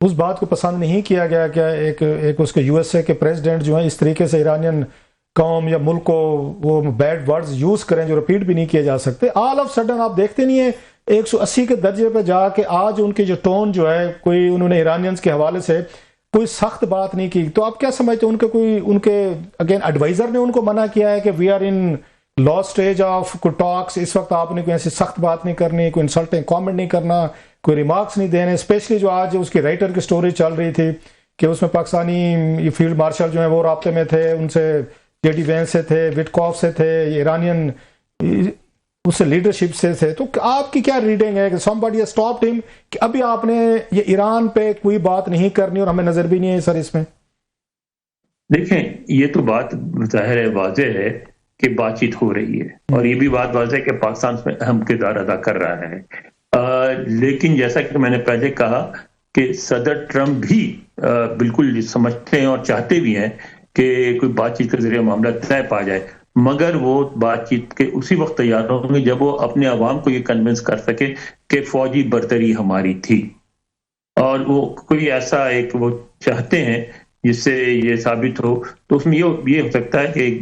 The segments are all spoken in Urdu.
اس بات کو پسند نہیں کیا گیا کہ ایک اس کے یو ایس اے کے پریزیڈنٹ جو ہیں اس طریقے سے ایرانین قوم یا ملک کو وہ بیڈ ورڈز یوز کریں جو ریپیٹ بھی نہیں کیے جا سکتے. آل آف سڈن آپ دیکھتے نہیں ہیں 180 کے درجے پہ جا کے آج ان کی جو ٹون جو ہے کوئی انہوں نے ایرانینز کے حوالے سے کوئی سخت بات نہیں کی. تو آپ کیا سمجھتے ہیں ان کے اگین ایڈوائزر نے ان کو منع کیا ہے کہ وی آر ان لا اسٹیج آف کوئی ٹاکس, اس وقت آپ نے کوئی ایسی سخت بات نہیں کرنی, کوئی انسلٹنگ کامنٹ نہیں کرنا, کوئی ریمارکس نہیں دینے, اسپیشلی جو آج اس کی رائٹر کی سٹوری چل رہی تھی کہ اس میں پاکستانی فیلڈ مارشل جو ہیں وہ رابطے میں تھے, ان سے جے ڈی وینس سے تھے, وٹکاف سے تھے, ایرانین اس سے لیڈرشپ سے تھے. تو آپ کی کیا ریڈنگ ہے کہ somebody has stopped him کہ ابھی آپ نے یہ ایران پہ کوئی بات نہیں کرنی اور ہمیں نظر بھی نہیں ہے سر اس میں؟ دیکھیں یہ تو بات ظاہر ہے, واضح ہے کہ بات چیت ہو رہی ہے, اور یہ بھی بات واضح ہے کہ پاکستان اس میں اہم کردار ادا کر رہا ہے. لیکن جیسا کہ میں نے پہلے کہا کہ صدر ٹرمپ بھی بالکل سمجھتے ہیں اور چاہتے بھی ہیں کہ کوئی بات چیت کے ذریعے معاملہ طے پا جائے, مگر وہ بات چیت کے اسی وقت تیار ہوں گے جب وہ اپنے عوام کو یہ کنونس کر سکے کہ فوجی برتری ہماری تھی, اور وہ کوئی ایسا ایک وہ چاہتے ہیں جس سے یہ ثابت ہو. تو اس میں یہ ہو سکتا ہے کہ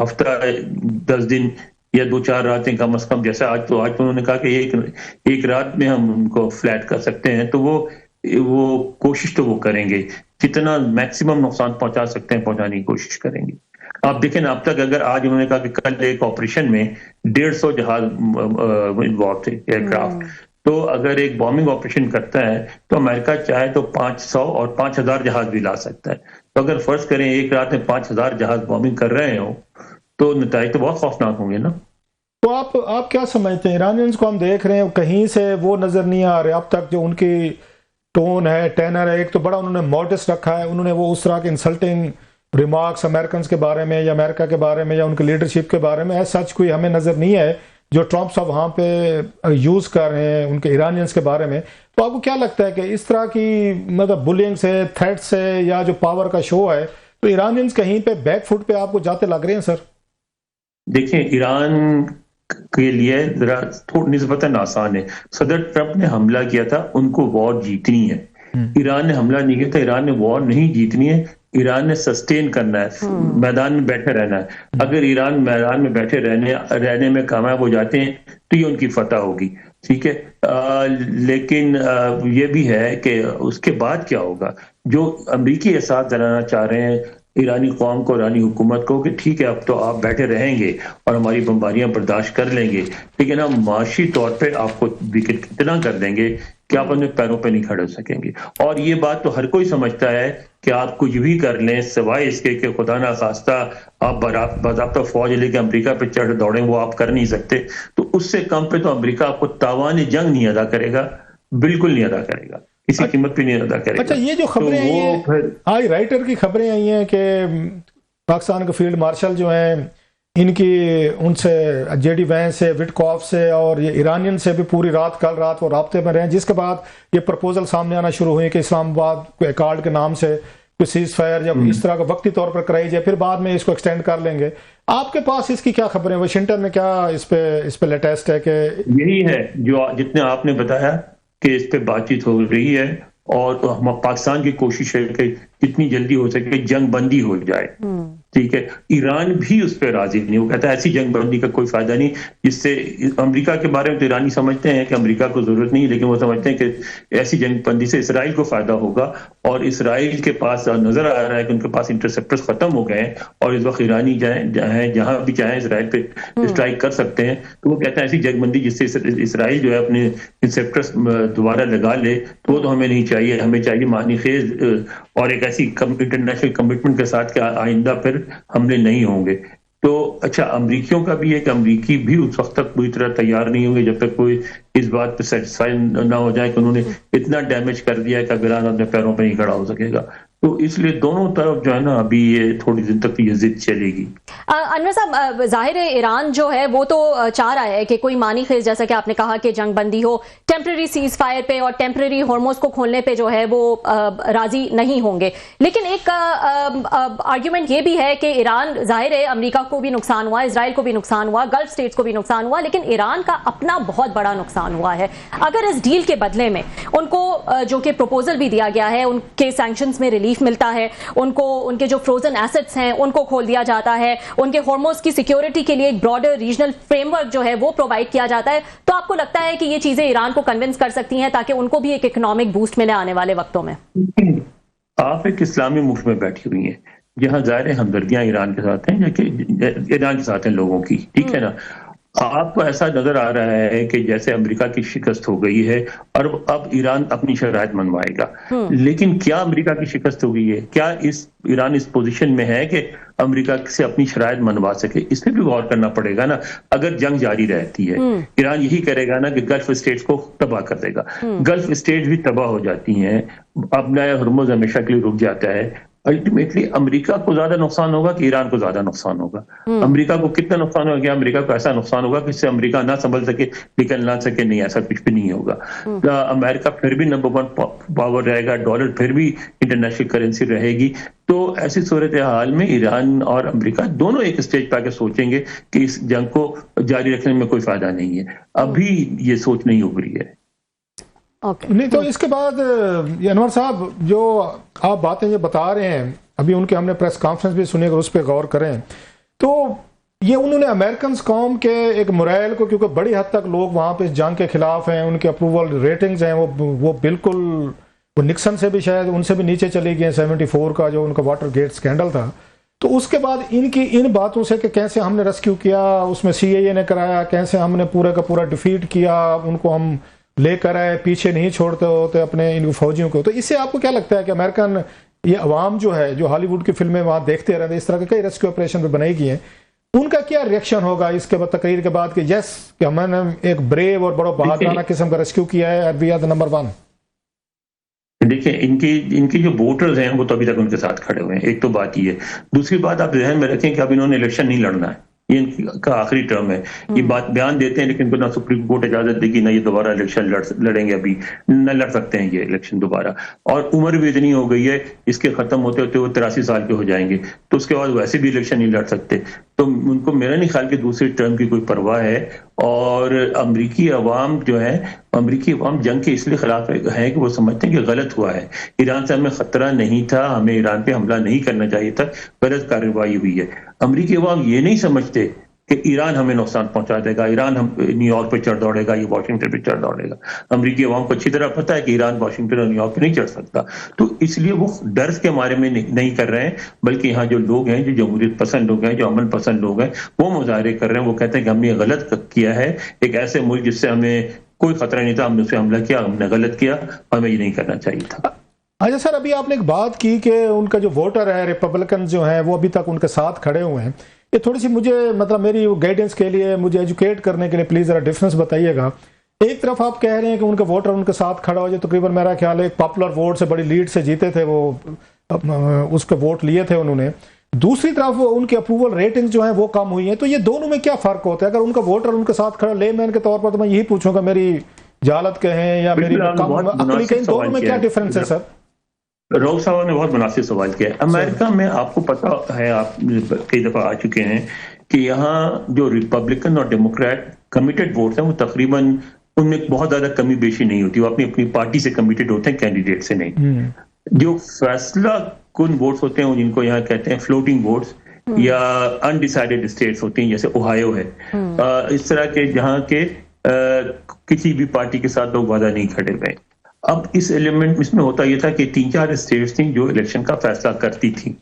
ہفتہ 10 دن یا 2-4 راتیں کم از کم, جیسا آج تو انہوں نے کہا کہ ایک رات میں ہم ان کو فلیٹ کر سکتے ہیں, تو وہ کوشش تو وہ کریں گے, جتنا میکسیمم نقصان پہنچا سکتے ہیں پہنچانے کی کوشش کریں گے. آپ دیکھیں اب تک اگر آج انہوں نے کہا کہ کل ایک آپریشن میں 150 جہاز انوالو تھے, ایئر کرافٹ, تو اگر ایک بامبنگ آپریشن کرتا ہے تو امریکہ چاہے تو 500 اور 5000 جہاز بھی لا سکتا ہے. تو اگر فرض کریں ایک رات میں 5000 جہاز بامبنگ کر رہے ہوں تو نتائج تو بہت خوفناک ہوں گے نا. تو آپ کیا سمجھتے ہیں ایرانینز کو ہم دیکھ رہے ہیں کہیں سے وہ نظر نہیں آ رہے اب تک جو ان کی ٹون ہے, ٹینر ہے, ایک تو بڑا انہوں نے موڈسٹ رکھا ہے, انہوں نے وہ اس طرح کے انسلٹنگ ریمارکس امریکنز کے بارے میں یا امریکہ کے بارے میں یا ان کی لیڈرشپ کے بارے میں ایز سچ کوئی ہمیں نظر نہیں ہے جو ٹرمپ صاحب وہاں پہ یوز کر رہے ہیں ان کے ایرانینز کے بارے میں. تو آپ کو کیا لگتا ہے کہ اس طرح کی مطلب بلنگ سے, تھریٹ سے یا جو پاور کا شو ہے تو ایرانینز کہیں پہ بیک فٹ پہ آپ کو جاتے لگ رہے ہیں سر؟ دیکھیں ایران کے لیے ذرا نسبتاً آسان ہے. صدر ٹرمپ نے حملہ کیا تھا, ان کو وار جیتنی ہے. ایران نے حملہ نہیں کیا تھا, ایران نے وار نہیں جیتنی ہے, ایران نے سسٹین کرنا ہے, میدان میں بیٹھے رہنا ہے. اگر ایران میدان میں بیٹھے رہنے میں کامیاب ہو جاتے ہیں تو یہ ان کی فتح ہوگی, ٹھیک ہے. لیکن یہ بھی ہے کہ اس کے بعد کیا ہوگا. جو امریکی احساس دلانا چاہ رہے ہیں ایرانی قوم کو, ایرانی حکومت کو کہ ٹھیک ہے اب تو آپ بیٹھے رہیں گے اور ہماری بمباریاں برداشت کر لیں گے, لیکن ہم معاشی طور پہ آپ کو اتنا کر دیں گے کہ آپ اپنے پیروں پہ نہیں کھڑے ہو سکیں گے. اور یہ بات تو ہر کوئی سمجھتا ہے کہ آپ کچھ بھی کر لیں سوائے اس کے کہ خدا نہ خواستہ آپ باضابطہ فوج لے کے امریکہ پہ چڑھ دوڑیں, وہ آپ کر نہیں سکتے. تو اس سے کم پہ تو امریکہ آپ کو تاوان جنگ نہیں ادا کرے گا, بالکل نہیں ادا کرے گا, کسی قیمت پہ نہیں ادا کرے گا. اچھا, یہ جو خبریں آئی ہیں رائٹر کی خبریں آئی ہیں کہ پاکستان کے فیلڈ مارشل جو ہیں ان سے جے ڈی وینس سے, وٹکاف سے اور یہ ایرانین سے بھی پوری رات کل رات وہ رابطے میں رہے, جس کے بعد یہ پرپوزل سامنے آنا شروع ہوئی کہ اسلام آباد کو ایکارڈ کے نام سے کوئی سیز فائر یا اس طرح کا وقتی طور پر کرائی جائے, پھر بعد میں اس کو ایکسٹینڈ کر لیں گے. آپ کے پاس اس کی کیا خبریں, واشنگٹن میں کیا اس پہ لیٹسٹ ہے؟ کہ یہی ہے جو جتنے آپ نے بتایا کہ اس پہ بات چیت ہو رہی ہے, اور پاکستان کی کوشش ہے کہ جتنی جلدی ہو سکے جنگ بندی ہو جائے, ٹھیک ہے. ایران بھی اس پہ راضی نہیں, وہ کہتا ہے ایسی جنگ بندی کا کوئی فائدہ نہیں, جس سے امریکہ کے بارے میں تو ایرانی سمجھتے ہیں کہ امریکہ کو ضرورت نہیں, لیکن وہ سمجھتے ہیں کہ ایسی جنگ بندی سے اسرائیل کو فائدہ ہوگا, اور اسرائیل کے پاس نظر آ رہا ہے کہ ان کے پاس انٹرسیپٹرز ختم ہو گئے ہیں اور اس وقت ایرانی جہاں بھی چاہیں اسرائیل پہ اسٹرائک کر سکتے ہیں. تو وہ کہتا ہے ایسی جنگ بندی جس سے اسرائیل جو ہے اپنے انٹرسیپٹرز دوبارہ لگا لے, تو وہ تو ہمیں نہیں چاہیے. ہمیں چاہیے معنی خیز اور ایک ایسی انٹرنیشنل کمٹمنٹ کے ساتھ کہ آئندہ پھر حملے نہیں ہوں گے. تو اچھا, امریکیوں کا بھی ہے کہ امریکی بھی اس وقت تک پوری طرح تیار نہیں ہوں گے جب تک کوئی اس بات پہ سیٹسفائی نہ ہو جائے کہ انہوں نے اتنا ڈیمیج کر دیا کہ ایران اپنے پیروں پہ نہیں کھڑا ہو سکے گا. تو اس لیے دونوں طرف جو ہے نا ابھی یہ تھوڑی دن تک یہ ضد چلے گی. انور صاحب، ظاہر ہے ایران جو ہے وہ تو چاہ رہا ہے کہ کوئی مانی خیز، جیسا کہ آپ نے کہا کہ جنگ بندی ہو، ٹیمپرری سیز فائر پہ اور ٹیمپرری ہارموز کو کھولنے پہ جو ہے وہ راضی نہیں ہوں گے. لیکن ایک آرگیومنٹ یہ بھی ہے کہ ایران، ظاہر ہے امریکہ کو بھی نقصان ہوا، اسرائیل کو بھی نقصان ہوا، گلف اسٹیٹس کو بھی نقصان ہوا، لیکن ایران کا اپنا بہت بڑا نقصان ہوا ہے. اگر اس ڈیل کے بدلے میں ان کو جو کہ پروپوزل بھی دیا گیا ہے، ان کے سینکشنز میں ریلیف ملتا ہے، ان کو ان کے جو فروزن ایسٹس ہیں ان کو کھول دیا جاتا ہے، ان کے ہارموز کی سیکیورٹی کے لیے ایک براڈر ریجنل فریم ورک جو ہے وہ پرووائڈ کیا جاتا ہے، تو آپ کو لگتا ہے کہ یہ چیزیں ایران کو کنونس کر سکتی ہیں تاکہ ان کو بھی ایک اکنامک بوسٹ ملے آنے والے وقتوں میں؟ آپ ایک اسلامی ملک میں بیٹھی ہوئی ہیں جہاں ظاہر ہمدردیاں ایران کے ساتھ ہیں، ایران کے ساتھ ہیں لوگوں کی، ٹھیک ہے نا. آپ کو ایسا نظر آ رہا ہے کہ جیسے امریکہ کی شکست ہو گئی ہے اور اب ایران اپنی شرائط منوائے گا. لیکن کیا امریکہ کی شکست ہو گئی ہے؟ کیا ایران اس پوزیشن میں ہے کہ امریکہ سے اپنی شرائط منوا سکے؟ اس پہ بھی غور کرنا پڑے گا نا. اگر جنگ جاری رہتی ہے، ایران یہی کرے گا نا کہ گلف اسٹیٹس کو تباہ کر دے گا. گلف اسٹیٹس بھی تباہ ہو جاتی ہیں، اپنا ہرمز ہمیشہ کے لیے رک جاتا ہے. الٹیمیٹلی امریکہ کو زیادہ نقصان ہوگا کہ ایران کو زیادہ نقصان ہوگا؟ امریکہ کو کتنا نقصان ہوگا؟ کہ امریکہ کو ایسا نقصان ہوگا کہ اس سے امریکہ نہ سنبھل سکے، نکل نہ سکے. نہیں، ایسا کچھ بھی نہیں ہوگا. امریکہ پھر بھی نمبر 1 پاور رہے گا، ڈالر پھر بھی انٹرنیشنل کرنسی رہے گی. تو ایسی صورتحال میں ایران اور امریکہ دونوں ایک اسٹیج پہ آ کے سوچیں گے کہ اس جنگ کو جاری رکھنے میں کوئی فائدہ نہیں ہے. ابھی یہ سوچ نہیں ابھری ہے. نہیں تو اس کے بعد انور صاحب جو آپ باتیں یہ بتا رہے ہیں، ابھی ان کے ہم نے پریس کانفرنس بھی سنی، اگر اس پہ غور کریں تو یہ انہوں نے امریکنز قوم کے ایک مرائل کو، کیونکہ بڑی حد تک لوگ وہاں پہ اس جنگ کے خلاف ہیں، ان کے اپروول ریٹنگز ہیں وہ بالکل، وہ نکسن سے بھی شاید ان سے بھی نیچے چلی گئی ہیں، 74 کا جو ان کا واٹر گیٹ سکینڈل تھا. تو اس کے بعد ان باتوں سے کہ کیسے ہم نے ریسکیو کیا، اس میں CIA نے کرایا، کیسے ہم نے پورے کا پورا ڈیفیٹ کیا، ان کو ہم لے کر آئے، پیچھے نہیں چھوڑتے ہوتے اپنے ان فوجیوں کو. تو اس سے آپ کو کیا لگتا ہے کہ امریکن یہ عوام جو ہے، جو ہالی ووڈ کی فلمیں وہاں دیکھتے رہتے، اس طرح کے کئی ریسکیو آپریشن پہ بنائی گئی ہیں، ان کا کیا ریئیکشن ہوگا اس کے بعد، تقریر کے بعد، کہ یس کہ ہم نے ایک بریو اور بڑا بہادرانہ قسم کا ریسکیو کیا ہے، وی آر دی نمبر 1؟ دیکھیں ان کی جو ووٹرز ہیں وہ تو ابھی تک ان کے ساتھ کھڑے ہوئے ہیں. ایک تو بات یہ ہے. دوسری بات آپ ذہن میں رکھیں کہ اب انہوں نے الیکشن نہیں لڑنا ہے، یہ ان کا آخری ٹرم ہے. یہ بات بیان دیتے ہیں لیکن نہ سپریم کورٹ اجازت دے گی نہ یہ دوبارہ الیکشن لڑیں گے. ابھی نہ لڑ سکتے ہیں یہ الیکشن دوبارہ. اور عمر بھی اتنی ہو گئی ہے، اس کے ختم ہوتے ہوتے وہ 83 سال کے ہو جائیں گے، تو اس کے بعد ویسے بھی الیکشن نہیں لڑ سکتے. تو ان کو میرا نہیں خیال کہ دوسری ٹرم کی کوئی پرواہ ہے. اور امریکی عوام جو ہے، امریکی عوام جنگ کے اس لیے خلاف ہے کہ وہ سمجھتے ہیں کہ غلط ہوا ہے. ایران سے ہمیں خطرہ نہیں تھا، ہمیں ایران پہ حملہ نہیں کرنا چاہیے تھا، غلط کارروائی ہوئی ہے. امریکی عوام یہ نہیں سمجھتے کہ ایران ہمیں نقصان پہنچا دے گا، ایران ہم نیو یارک پہ چڑھ دوڑے گا، یہ واشنگٹن پہ چڑھ دوڑے گا. امریکی عوام کو اچھی طرح پتہ ہے کہ ایران واشنگٹن اور نیو یارک پہ نہیں چڑھ سکتا. تو اس لیے وہ ڈر کے مارے میں نہیں کر رہے ہیں، بلکہ یہاں جو لوگ ہیں، جو جمہوریت پسند لوگ ہیں، جو امن پسند لوگ ہیں، وہ مظاہرے کر رہے ہیں. وہ کہتے ہیں کہ ہم نے غلط کیا ہے، ایک ایسے ملک جس سے ہمیں کوئی خطرہ نہیں تھا، ہم نے اس پہ حملہ کیا، ہم نے غلط کیا، ہمیں یہ نہیں کرنا چاہیے تھا. اچھا سر، ابھی آپ نے ایک بات کی کہ ان کا جو ووٹر ہے، ریپبلکن جو ہیں، وہ ابھی تک ان کے ساتھ کھڑے ہوئے ہیں. یہ تھوڑی سی مجھے مطلب میری گائیڈنس کے لیے، مجھے ایجوکیٹ کرنے کے لیے پلیز ذرا ڈفرینس بتائیے گا. ایک طرف آپ کہہ رہے ہیں کہ ان کا ووٹر ان کے ساتھ کھڑا ہو جائے، تقریباً میرا خیال ہے ایک پاپولر ووٹ سے بڑی لیڈ سے جیتے تھے وہ، اس کے ووٹ لیے تھے انہوں نے. دوسری طرف ان کے اپروول ریٹنگ جو ہیں وہ کم ہوئی ہیں. تو یہ دونوں میں کیا فرق ہوتا ہے؟ اگر ان کا ووٹر ان کے ساتھ کھڑا، لے مین کے طور پر، تو میں یہی پوچھوں گا، میری جہالت کہیں یا میری عقلی کہیں، دونوں میں کیا ڈفرینس ہے سر؟ روگ صاحب نے بہت مناسب سوال کیا ہے. امریکہ میں آپ کو پتا ہے، آپ کئی دفعہ آ چکے ہیں کہ یہاں جو ریپبلکن اور ڈیموکریٹ کمیٹڈ ووٹس ہیں، وہ تقریباً ان میں بہت زیادہ کمی بیشی نہیں ہوتی. وہ اپنی اپنی پارٹی سے کمیٹڈ ہوتے ہیں، کینڈیڈیٹ سے نہیں. جو فیصلہ کن ووٹس ہوتے ہیں، جن کو یہاں کہتے ہیں فلوٹنگ ووٹس یا انڈیسائیڈڈ اسٹیٹس ہوتی ہیں، جیسے اوہایو ہے، اس طرح کے جہاں کے کسی بھی پارٹی کے ساتھ لوگ وعدہ نہیں کھڑے ہوئے. اب اس ایلیمنٹ اس میں ہوتا یہ تھا کہ 3-4 اسٹیٹس تھیں جو الیکشن کا فیصلہ کرتی تھیں.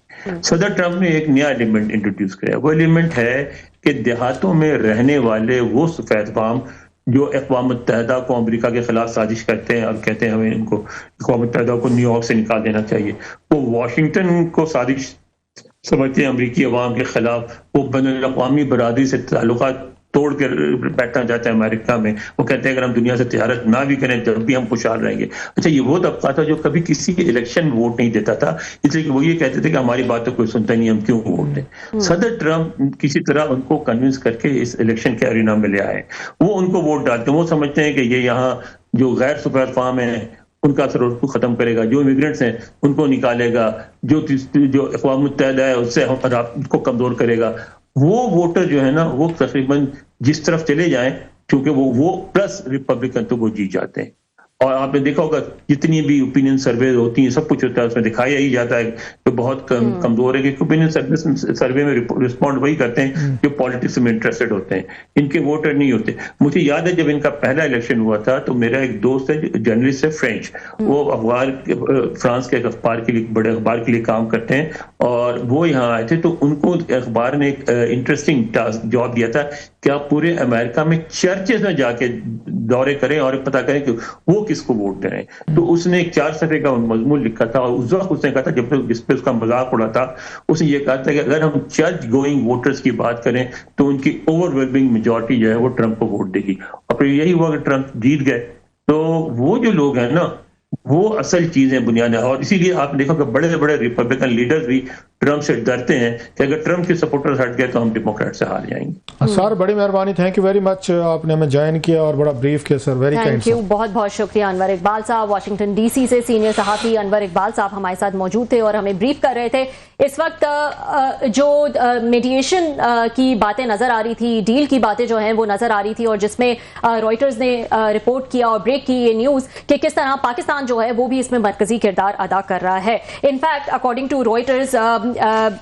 صدر ٹرمپ نے ایک نیا ایلیمنٹ انٹروڈیوس کیا. وہ ایلیمنٹ ہے کہ دیہاتوں میں رہنے والے وہ سفید فام جو اقوام متحدہ کو امریکہ کے خلاف سازش کرتے ہیں اور کہتے ہیں ہمیں ان کو اقوام متحدہ کو نیو یارک سے نکال دینا چاہیے، وہ واشنگٹن کو سازش سمجھتے ہیں امریکی عوام کے خلاف. وہ بین الاقوامی برادری سے تعلقات توڑ کے بیٹھنا چاہتے ہیں امریکہ میں. وہ کہتے ہیں اگر ہم دنیا سے تجارت نہ بھی کریں تب بھی ہم خوشحال رہیں گے. اچھا یہ وہ طبقہ تھا جو کبھی کسی الیکشن میں ووٹ نہیں دیتا تھا, اس لیے کہ وہ یہ کہتے تھے کہ ہماری بات تو کوئی سنتا نہیں, ہم کیوں ووٹ دیں. صدر ٹرمپ کسی طرح ان کو کنونس کر کے اس الیکشن کے ارینا میں لے آئے. وہ ان کو ووٹ ڈالتے ہیں, وہ سمجھتے ہیں کہ یہ یہاں جو غیر سپر فارم ہیں ان کا اثر کو ختم کرے گا, جو امیگرینٹس ہیں ان کو نکالے گا, جو اقوام متحدہ ہے اس سے کو کمزور کرے گا. وہ ووٹر جو ہے نا وہ تقریباً جس طرف چلے جائیں, چونکہ وہ پلس ریپبلکن تو وہ جیت جاتے ہیں. اور آپ نے دیکھا ہوگا جتنی بھی اوپینین سروے ہوتی ہیں سب کچھ ہوتا ہے, اس میں دکھایا ہی جاتا ہے کہ بہت کمزور ہے, کہ اوپینین سروے میں رسپونڈ وہی کرتے ہیں جو پالیٹکس میں انٹرسٹڈ ہوتے ہیں, ان کے ووٹر نہیں ہوتے. مجھے یاد ہے جب ان کا پہلا الیکشن ہوا تھا تو میرا ایک دوست ہے جرنلسٹ ہے فرینچ, وہ فرانس کے ایک اخبار کے لیے بڑے اخبار کے لیے کام کرتے ہیں, اور وہ یہاں آئے تھے. تو ان کو اخبار نے ایک انٹرسٹنگ جاب دیا تھا کہ آپ پورے امریکہ میں چرچز میں جا کے دورے کریں اور پتہ کریں کہ وہ کس کو ووٹ دے رہے ہیں. تو اس نے ایک 4 صفحے کا مضمون لکھا تھا, اور اس وقت اس نے کہا تھا جب جس پہ اس کا مذاق اڑا تھا, اس نے یہ کہا تھا کہ اگر ہم چرچ گوئنگ ووٹرز کی بات کریں تو ان کی اوور ویلمنگ میجورٹی جو ہے وہ ٹرمپ کو ووٹ دے گی. اور پھر یہی ہوا کہ ٹرمپ جیت گئے. تو وہ جو لوگ ہیں نا وہ اصل چیزیں بنیاد ہے, اور اسی لیے آپ دیکھو کہ بڑے بڑے ریپبلکن لیڈرز بھی ٹرمپ سے ڈرتے ہیں کہ اگر ٹرمپ کے سپورٹرز ہٹ گئے تو ہم ڈیموکریٹ سے ہار جائیں گے. سر بڑی مہربانی, تھینک یو ویری مچ, آپ نے ہمیں جوائن کیا اور بڑا بریف کیا سر, ویری کائنڈ. تھینک یو, بہت بہت شکریہ. انور اقبال صاحب واشنگٹن ڈی سی سے سینئر صحافی انور اقبال صاحب ہمارے ساتھ موجود تھے اور ہمیں بریف کر رہے تھے. اس وقت جو میڈیشن کی باتیں نظر آ رہی تھی, ڈیل کی باتیں جو ہیں وہ نظر آ رہی تھی, اور جس میں رائٹرز نے رپورٹ کیا اور بریک کی یہ نیوز کہ کس طرح پاکستان جو ہے وہ بھی اس میں مرکزی کردار ادا کر رہا ہے. انفیکٹ اکارڈنگ ٹو رائٹرز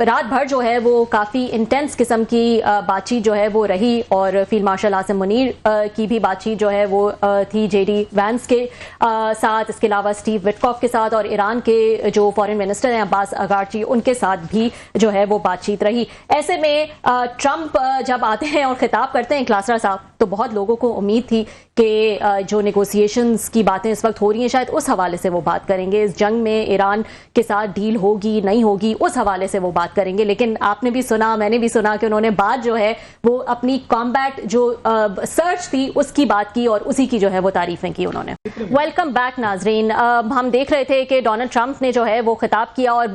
رات بھر جو ہے وہ کافی انٹینس قسم کی بات چیت جو ہے وہ رہی, اور فیلڈ مارشل عاصم منیر کی بھی بات چیت جو ہے وہ تھی جے ڈی وینس کے ساتھ, اس کے علاوہ اسٹیو وٹکاف کے ساتھ, اور ایران کے جو فارن منسٹر ہیں عباس اغارچی ان کے ساتھ بھی جو ہے وہ بات چیت رہی. ایسے میں ٹرمپ جب آتے ہیں اور خطاب کرتے ہیں کلاسرا صاحب, تو بہت لوگوں کو امید تھی کہ جو نیگوسیشنز کی باتیں اس وقت ہو رہی ہیں شاید اس حوالے سے وہ بات کریں گے, اس جنگ میں ایران کے ساتھ ڈیل ہوگی نہیں ہوگی اس حوالے سے وہ بات کریں گے. لیکن آپ نے بھی سنا, میں نے بھی سنا کہ انہوں نے بات جو ہے وہ اپنی کامبیٹ جو سرچ تھی اس کی بات کی, اور اسی کی جو ہے وہ تعریفیں کی انہوں نے. ویلکم بیک ناظرین. ہم دیکھ رہے تھے کہ ڈونلڈ ٹرمپ نے جو ہے وہ خطاب کیا, اور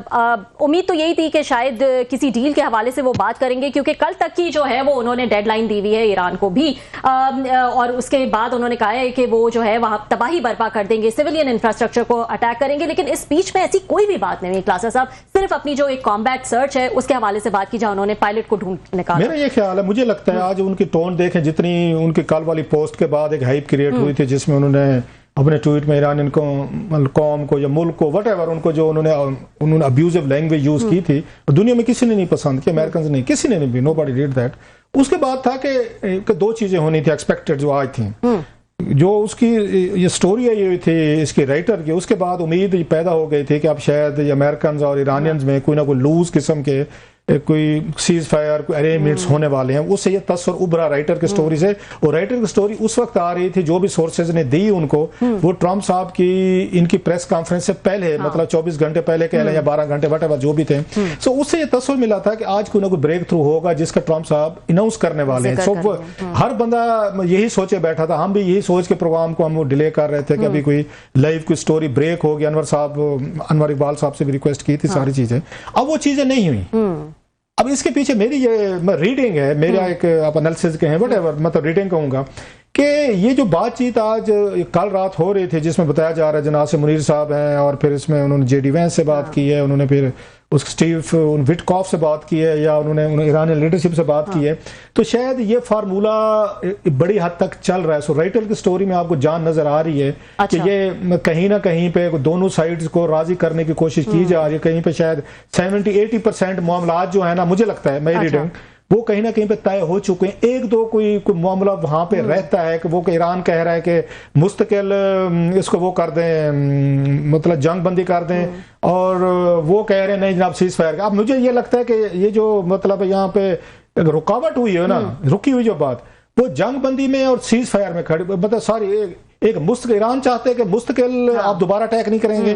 امید تو یہی تھی کہ شاید کسی ڈیل کے حوالے سے وہ بات کریں گے, کیونکہ کل تک کی جو ہے وہ انہوں نے ڈیڈ لائن دی ہوئی ہے ایران کو بھی, اور اس کے بعد انہوں نے کہا ہے کہ وہ جو ہے وہاں تباہی برپا کر دیں گے, سویلین انفراسٹرکچر کو اٹیک کریں گے. لیکن اس اسپیچ میں ایسی کوئی بھی بات نہیں ہوئی کلاسر صاحب, صرف اپنی جو ایک کامبیٹ سرچ ہے اس کے حوالے سے بات کی جہاں انہوں نے پائلٹ کو ڈھونڈ نکالا. میرا یہ خیال ہے, مجھے لگتا ہے آج ان کی ٹون دیکھیں, جتنی ان کی کل والی پوسٹ کے بعد ایک ہائپ کریٹ ہوئی تھی جس میں انہوں نے اپنے ٹویٹ میں ایران قوم کو یا ملک کو وٹ ایور ان کو جو انہوں نے ابیوزو لینگویج یوز کی تھی, دنیا میں کسی نے نہیں پسند کی, امریکنز نہیں, کسی نے نہیں, نو باڈی ڈیڈ دیٹ. اس کے بعد تھا کہ 2 چیزیں ہونی تھی ایکسپیکٹڈ جو آج تھیں, جو اس کی یہ سٹوری ہے یہ تھی اس کی رائٹر کی. اس کے بعد امید پیدا ہو گئی تھی کہ اب شاید امریکنز اور ایرانینز میں کوئی نہ کوئی لوز قسم کے کوئی سیز فائر, کوئی ارینجمنٹس ہونے والے ہیں. اس سے یہ تصور ابھرا رائٹر کی سٹوری سے, اور رائٹر کی سٹوری اس وقت آ رہی تھی جو بھی سورسز نے دی ان کو, وہ ٹرمپ صاحب کی ان کی پریس کانفرنس سے پہلے, مطلب 24 گھنٹے پہلے کہہ لیں یا 12 گھنٹے وٹ ایور جو بھی تھے. سو اس سے یہ تصور ملا تھا کہ آج کوئی نہ کوئی بریک تھرو ہوگا جس کا ٹرمپ صاحب اناؤنس کرنے والے ہیں. سو ہر بندہ یہی سوچے بیٹھا تھا, ہم بھی یہی سوچ کے پروگرام کو ہم ڈیلے کر رہے تھے کہ ابھی کوئی لائیو کوئی سٹوری بریک ہوگی. انور اقبال صاحب سے بھی ریکویسٹ کی تھی ساری چیزیں, اب وہ چیزیں نہیں ہوئی. اب اس کے پیچھے میری یہ ریڈنگ ہے, میرا ایک آپ انالیسز کے ہیں وٹ ایور, مطلب ریڈنگ کہوں گا کہ یہ جو بات چیت آج کل رات ہو رہی تھی جس میں بتایا جا رہا ہے جناب سے منیر صاحب ہیں, اور پھر اس میں انہوں نے جے ڈی وینس سے بات کی ہے, انہوں نے پھر اس اسٹیو وٹکاف سے بات کی ہے, یا انہوں نے ایرانی لیڈرشپ سے بات کی ہے, تو شاید یہ فارمولہ بڑی حد تک چل رہا ہے. سو رائٹر کی سٹوری میں آپ کو جان نظر آ رہی ہے کہ یہ کہیں نہ کہیں پہ دونوں سائڈز کو راضی کرنے کی کوشش کی جا رہی ہے. کہیں پہ شاید 70-80% معاملات جو ہیں نا, مجھے لگتا ہے میری ریڈنگ, وہ کہیں نہ کہیں پہ طے ہو چکے ہیں. ایک دو کوئی معاملہ وہاں پہ رہتا ہے کہ وہ کہ ایران کہہ رہا ہے کہ مستقل اس کو وہ کر دیں, مطلب جنگ بندی کر دیں, اور وہ کہہ رہے ہیں نہیں جناب سیز فائر کا. اب مجھے یہ لگتا ہے کہ یہ جو مطلب یہاں پہ رکاوٹ ہوئی ہے نا, رکی ہوئی جو بات, وہ جنگ بندی میں اور سیز فائر میں کھڑی, مطلب ساری ایک ایران چاہتے ہیں کہ مستقل آپ دوبارہ اٹیک نہیں کریں گے,